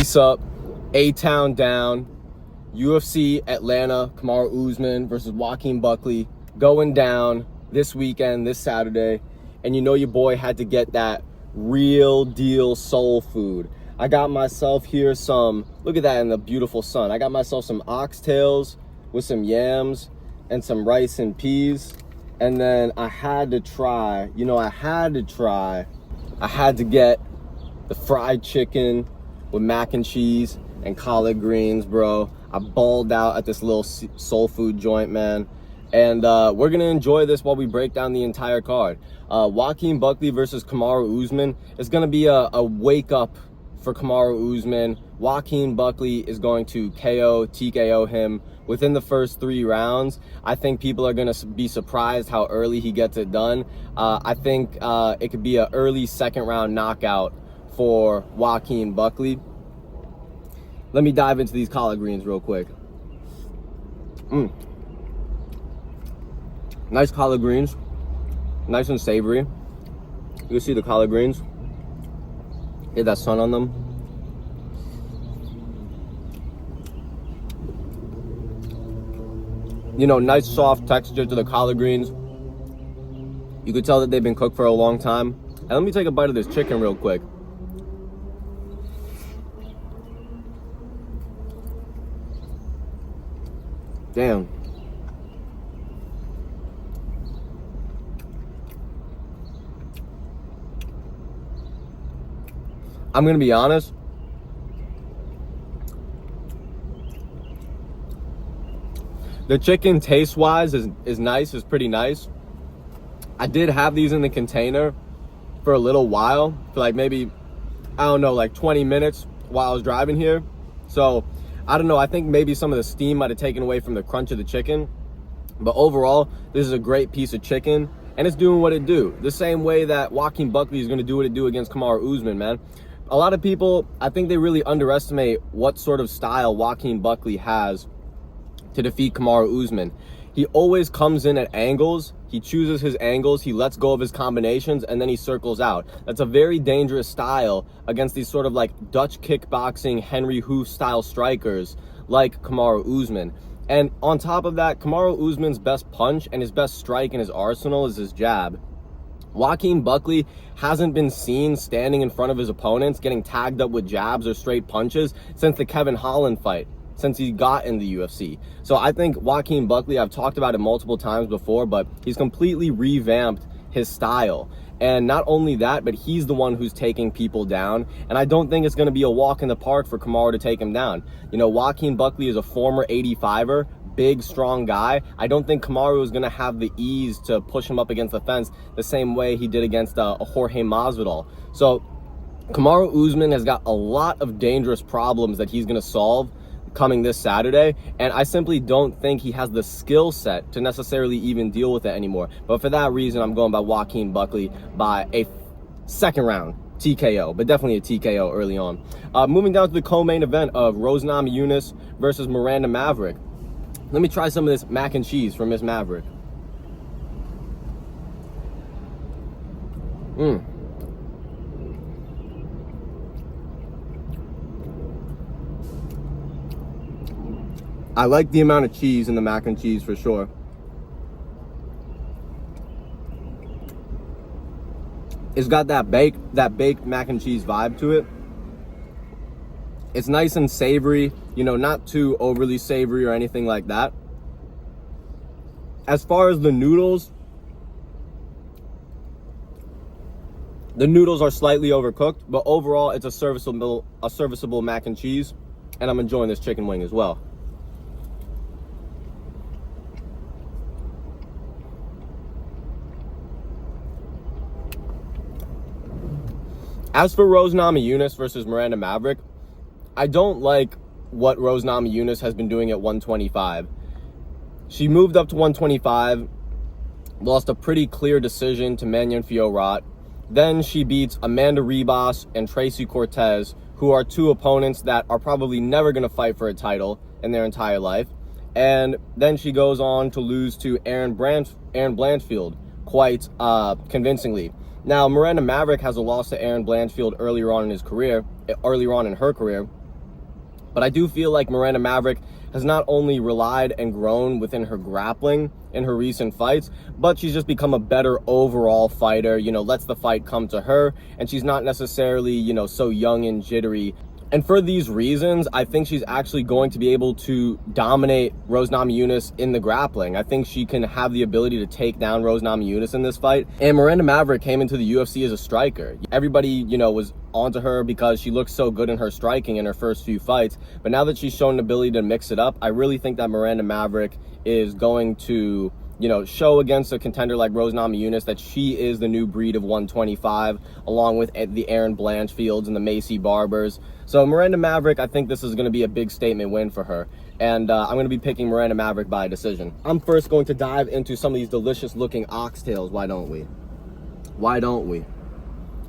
Ice up, A-Town down, UFC Atlanta, Kamaru Usman versus Joaquin Buckley going down this weekend, this Saturday. And you know your boy had to get that real deal soul food. I got myself here some, look at that in the beautiful sun. I got myself some oxtails with some yams and some rice and peas. And then I had to try, I had to get the fried chicken with mac and cheese and collard greens, bro. I balled out at this little soul food joint, man. And we're going to enjoy this while we break down the entire card. Joaquin Buckley versus Kamaru Usman is going to be a wake up for Kamaru Usman. Joaquin Buckley is going to TKO him within the first 3 rounds. I think people are going to be surprised how early he gets it done. I think it could be an early 2nd round knockout for Joaquin Buckley. Let me dive into these collard greens real quick. Nice collard greens, nice and savory. You can see the collard greens. Get that sun on them. Nice soft texture to the collard greens. You could tell that they've been cooked for a long time. And let me take a bite of this chicken real quick. Damn. I'm gonna be honest. The chicken taste-wise is nice, is pretty nice. I did have these in the container for a little while, for like maybe, I don't know, like 20 minutes while I was driving here. So, I don't know, I think maybe some of the steam might have taken away from the crunch of the chicken. But overall, this is a great piece of chicken, and it's doing what it do. The same way that Joaquin Buckley is gonna do what it do against Kamaru Usman, man. A lot of people, I think they really underestimate what sort of style Joaquin Buckley has to defeat Kamaru Usman. He always comes in at angles, he chooses his angles, he lets go of his combinations, and then he circles out. That's a very dangerous style against these sort of like Dutch kickboxing, Henry Hoof style strikers like Kamaru Usman. And on top of that, Kamaru Usman's best punch and his best strike in his arsenal is his jab. Joaquin Buckley hasn't been seen standing in front of his opponents, getting tagged up with jabs or straight punches since the Kevin Holland fight, since he got in the UFC. So I think Joaquin Buckley, I've talked about it multiple times before, but he's completely revamped his style. And not only that, but he's the one who's taking people down. And I don't think it's going to be a walk in the park for Kamaru to take him down. Joaquin Buckley is a former 85er. Big, strong guy. I don't think Kamaru is going to have the ease to push him up against the fence the same way he did against a Jorge Masvidal. So Kamaru Usman has got a lot of dangerous problems that he's going to solve coming this Saturday, and I simply don't think he has the skill set to necessarily even deal with it anymore. But for that reason, I'm going by Joaquin Buckley by a 2nd round TKO, but definitely a TKO early on. Moving down to the co-main event of Rose Namajunas versus Miranda Maverick. Let me try some of this mac and cheese from Miss Maverick. I like the amount of cheese in the mac and cheese for sure. It's got that baked mac and cheese vibe to it. It's nice and savory, not too overly savory or anything like that. As far as the noodles are slightly overcooked, but overall it's a serviceable mac and cheese, and I'm enjoying this chicken wing as well. As for Rose Namajunas versus Miranda Maverick, I don't like what Rose Namajunas has been doing at 125. She moved up to 125, lost a pretty clear decision to Manyan Fiorot. Then she beats Amanda Ribas and Tracy Cortez, who are 2 opponents that are probably never going to fight for a title in their entire life. And then she goes on to lose to Erin Blanchfield quite convincingly. Now, Miranda Maverick has a loss to Erin Blanchfield earlier on in her career. But I do feel like Miranda Maverick has not only relied and grown within her grappling in her recent fights, but she's just become a better overall fighter, you know, lets the fight come to her, and she's not necessarily, you know, so young and jittery. And for these reasons, I think she's actually going to be able to dominate Rose Namajunas in the grappling. I think she can have the ability to take down Rose Namajunas in this fight. And Miranda Maverick came into the UFC as a striker. Everybody, you know, was onto her because she looked so good in her striking in her first few fights. But now that she's shown the ability to mix it up, I really think that Miranda Maverick is going to, you know, show against a contender like Rose Namajunas that she is the new breed of 125, along with the Aaron Blanchfields and the Macy Barbers. So Miranda Maverick, I think this is going to be a big statement win for her. And I'm going to be picking Miranda Maverick by decision. I'm first going to dive into some of these delicious looking oxtails. Why don't we? Why don't we?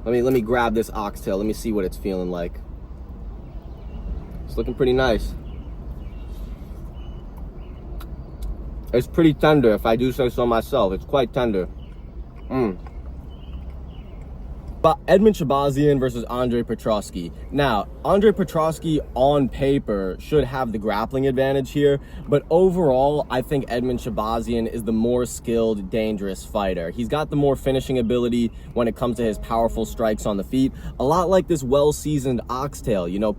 Let me grab this oxtail. Let me see what it's feeling like. It's looking pretty nice. It's pretty tender, if I do say so myself. It's quite tender. But Edmen Chbazian versus Andre Petroski. Now, Andre Petroski on paper should have the grappling advantage here, but overall, I think Edmen Chbazian is the more skilled, dangerous fighter. He's got the more finishing ability when it comes to his powerful strikes on the feet. A lot like this well-seasoned oxtail. You know,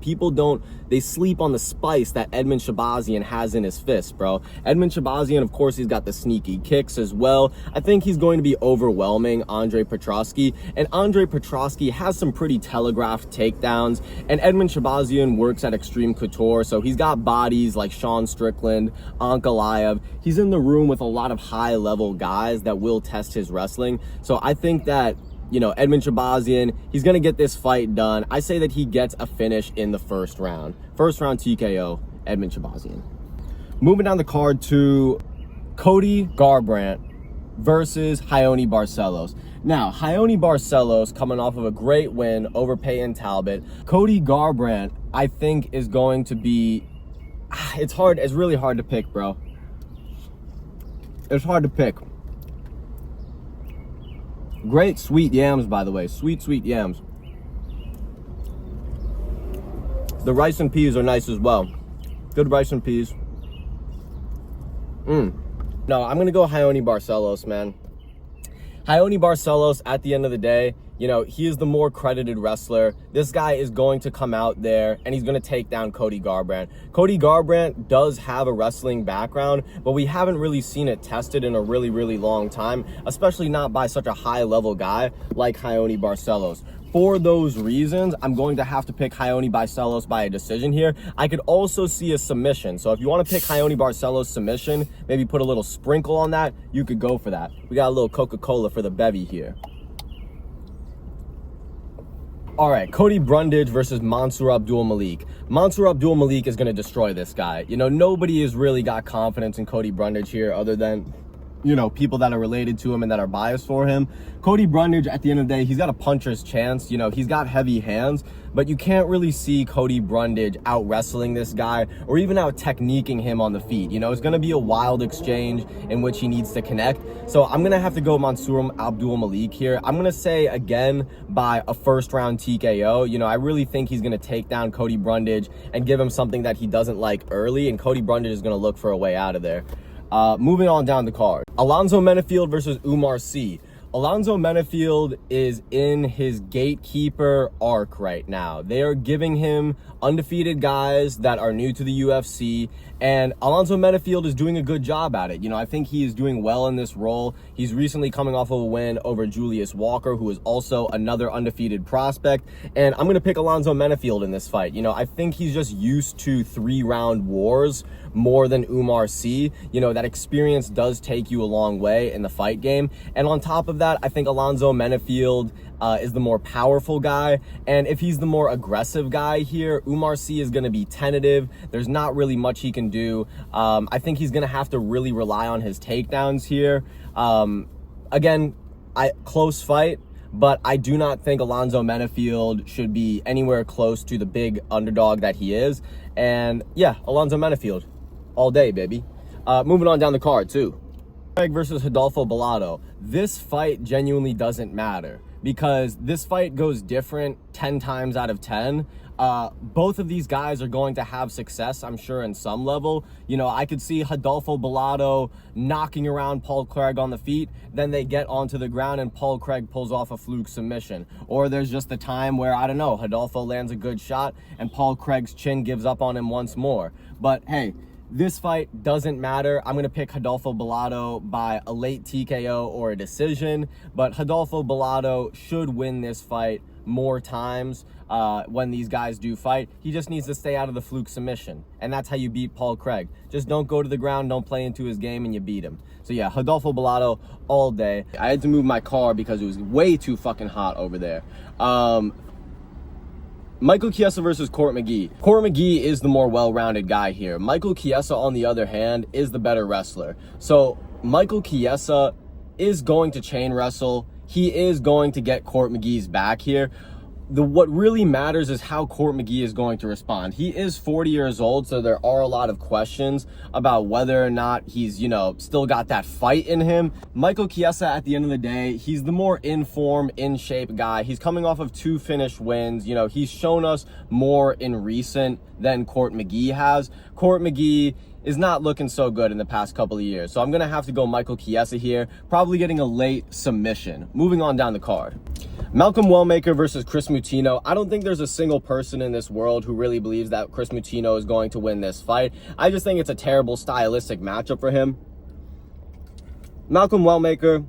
they sleep on the spice that Edmen Chbazian has in his fist, bro. Edmen Chbazian, of course, he's got the sneaky kicks as well. I think he's going to be overwhelming Andre Petroski, and Andre Petroski has some pretty telegraphed takedowns, and Edmen Chbazian works at Extreme Couture, so he's got bodies like Sean Strickland, Ankalaev. He's in the room with a lot of high-level guys that will test his wrestling. So I think that, you know, Edmen Chbazian, he's going to get this fight done. I say that he gets a finish in the first round. First round TKO, Edmen Chbazian. Moving down the card to Cody Garbrandt versus Raoni Barcelos. Now, Raoni Barcelos coming off of a great win over Peyton Talbot. Cody Garbrandt, I think, is going to be... It's really hard to pick, bro. It's hard to pick. Great sweet yams, by the way. Sweet, sweet yams. The rice and peas are nice as well. Good rice and peas. No, I'm going to go Raoni Barcelos, man. Raoni Barcelos, at the end of the day, you know, he is the more credited wrestler. This guy is going to come out there and he's going to take down Cody Garbrandt. Cody Garbrandt does have a wrestling background, but we haven't really seen it tested in a really, really long time, especially not by such a high-level guy like Raoni Barcelos. For those reasons, I'm going to have to pick Raoni Barcelos by a decision here. I could also see a submission. So if you want to pick Raoni Barcelos submission, maybe put a little sprinkle on that, you could go for that. We got a little Coca-Cola for the bevy here. All right, Cody Brundage versus Mansour Abdul Malik. Mansour Abdul Malik is going to destroy this guy. You know, nobody has really got confidence in Cody Brundage here other than, you know, people that are related to him and that are biased for him. Cody Brundage, at the end of the day, he's got a puncher's chance. You know, he's got heavy hands, but you can't really see Cody Brundage out wrestling this guy or even out techniquing him on the feet. You know, it's going to be a wild exchange in which he needs to connect. So I'm going to have to go Mansour Abdul Malik here. I'm going to say, again, by a first round TKO. You know, I really think he's going to take down Cody Brundage and give him something that he doesn't like early, and Cody Brundage is going to look for a way out of there. Moving on down the card. Alonzo Menfield versus Umarc. Alonzo Menfield is in his gatekeeper arc right now. They are giving him undefeated guys that are new to the UFC, and Alonzo Menfield is doing a good job at it. You know, I think he is doing well in this role. He's recently coming off of a win over Julius Walker, who is also another undefeated prospect, and I'm going to pick Alonzo Menfield in this fight. You know, I think he's just used to 3-round wars more than Umarc. You know, that experience does take you a long way in the fight game, and on top of that, I think Alonzo Menfield is the more powerful guy, and if he's the more aggressive guy here, Umarc is going to be tentative. There's not really much he can do. I think he's going to have to really rely on his takedowns here. Again, close fight, but I do not think Alonzo Menfield should be anywhere close to the big underdog that he is. And yeah, Alonzo Menfield all day, baby. Moving on down the card too. Versus Rodolfo Bolato. this fight genuinely doesn't matter, because this fight goes different 10 times out of 10. Both of these guys are going to have success, I'm sure, in some level. You know, I could see Rodolfo Bolato knocking around Paul Craig on the feet, then they get onto the ground and Paul Craig pulls off a fluke submission. Or there's just a time where, I don't know, Rodolfo lands a good shot and Paul Craig's chin gives up on him once more. But hey, this fight doesn't matter. I'm going to pick Rodolfo Bolato by a late TKO or a decision, but Rodolfo Bolato should win this fight more times when these guys do fight. He just needs to stay out of the fluke submission, and that's how you beat Paul Craig. Just don't go to the ground, don't play into his game, and you beat him. So yeah, Rodolfo Bolato all day. I had to move my car because it was way too fucking hot over there. Michael Kessa versus Court McGee. Court McGee is the more well-rounded guy here. Michael Kessa, on the other hand, is the better wrestler. So Michael Kessa is going to chain wrestle. He is going to get Court McGee's back here. What really matters is how Court McGee is going to respond. He is 40 years old, so there are a lot of questions about whether or not he's, you know, still got that fight in him. Michael Kessa, at the end of the day, he's the more in form, in shape guy. He's coming off of 2 finished wins. You know, he's shown us more in recent than Court McGee has. Court McGee is not looking so good in the past couple of years. So I'm going to have to go Michael Kessa here, probably getting a late submission. Moving on down the card. Malcolm Wellmaker versus Chris Mutino. I don't think there's a single person in this world who really believes that Chris Mutino is going to win this fight. I just think it's a terrible stylistic matchup for him. Malcolm Wellmaker,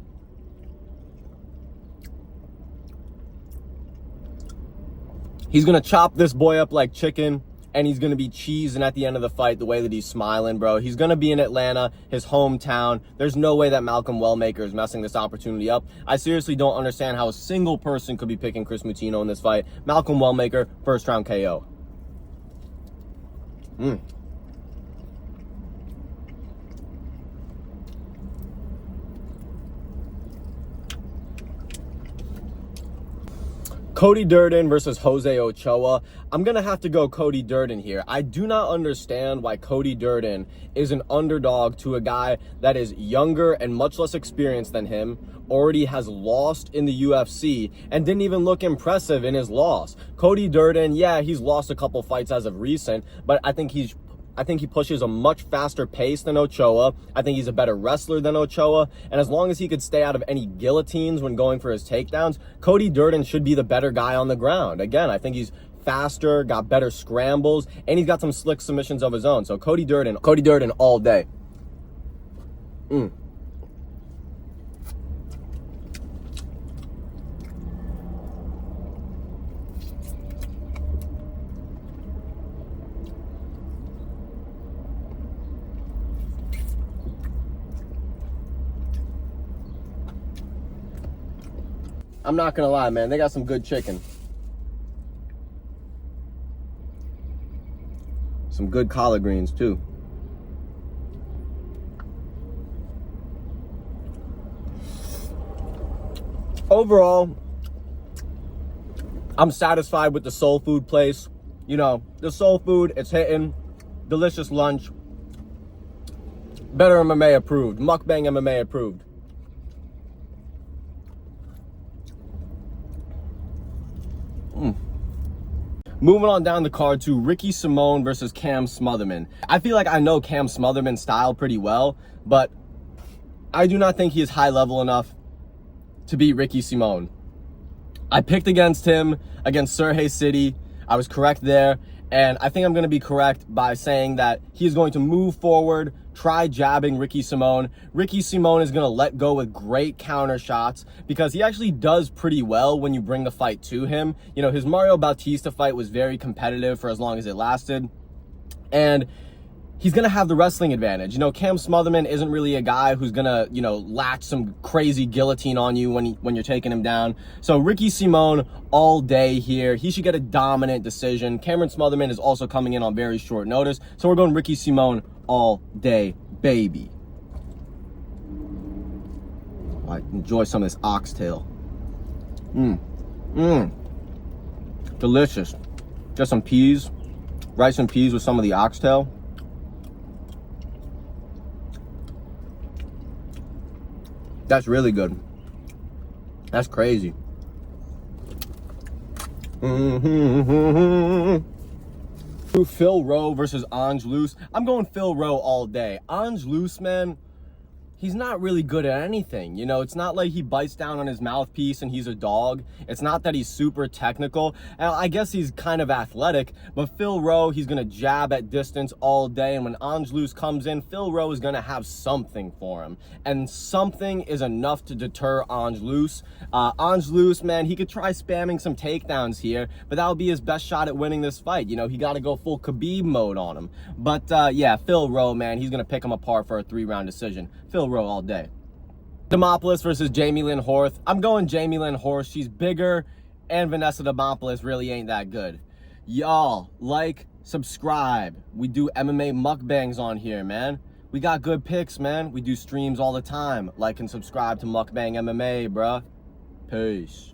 he's going to chop this boy up like chicken, and he's going to be cheesing at the end of the fight the way that he's smiling, bro. He's going to be in Atlanta, his hometown. There's no way that Malcolm Wellmaker is messing this opportunity up. I seriously don't understand how a single person could be picking Chris Mutino in this fight. Malcolm Wellmaker, first round KO. Cody Durden versus Jose Ochoa. I'm going to have to go Cody Durden here. I do not understand why Cody Durden is an underdog to a guy that is younger and much less experienced than him, already has lost in the UFC, and didn't even look impressive in his loss. Cody Durden, yeah, he's lost a couple fights as of recent, but I think he pushes a much faster pace than Ochoa. I think he's a better wrestler than Ochoa. And as long as he could stay out of any guillotines when going for his takedowns, Cody Durden should be the better guy on the ground. Again, I think he's faster, got better scrambles, and he's got some slick submissions of his own. So Cody Durden all day. I'm not gonna lie, man, they got some good chicken. Some good collard greens, too. Overall, I'm satisfied with the soul food place. You know, the soul food, it's hitting. Delicious lunch. Better MMA approved. Mukbang MMA approved. Moving on down the card to Ricky Simone versus Cam Smotherman. I feel like I know Cam Smotherman's style pretty well, but I do not think he is high level enough to beat Ricky Simone. I picked against him against Surrey City. I was correct there, and I think I'm going to be correct by saying that he's going to move forward, try jabbing Ricky Simone. Ricky Simone is going to let go with great counter shots because he actually does pretty well when you bring the fight to him. You know, his Mario Bautista fight was very competitive for as long as it lasted, and he's going to have the wrestling advantage. You know, Cam Smotherman isn't really a guy who's going to, you know, latch some crazy guillotine on you when you're taking him down. So Ricky Simone all day here. He should get a dominant decision. Cameron Smotherman is also coming in on very short notice. So we're going Ricky Simone all day, baby. All right, enjoy some of this oxtail. Delicious. Just some peas, rice and peas with some of the oxtail. That's really good. That's crazy. Phil Rowe versus Angelus. I'm going Phil Rowe all day. Angelus, man, he's not really good at anything. You know, it's not like he bites down on his mouthpiece and he's a dog. It's not that he's super technical. And I guess he's kind of athletic, but Phil Rowe, he's going to jab at distance all day. And when Angelus comes in, Phil Rowe is going to have something for him. And something is enough to deter Angelus. Angelus, man, he could try spamming some takedowns here, but that would be his best shot at winning this fight. You know, he got to go full Khabib mode on him. But yeah, Phil Rowe, man, he's going to pick him apart for a 3-round decision. Phil Rowe all day. Demopoulos versus Jamie Lynn Horth. I'm going Jamie Lynn Horth. She's bigger, and Vanessa Demopoulos really ain't that good. Y'all, like, subscribe. We do MMA mukbangs on here, man. We got good picks, man. We do streams all the time. Like and subscribe to Mukbang MMA, bruh. Peace.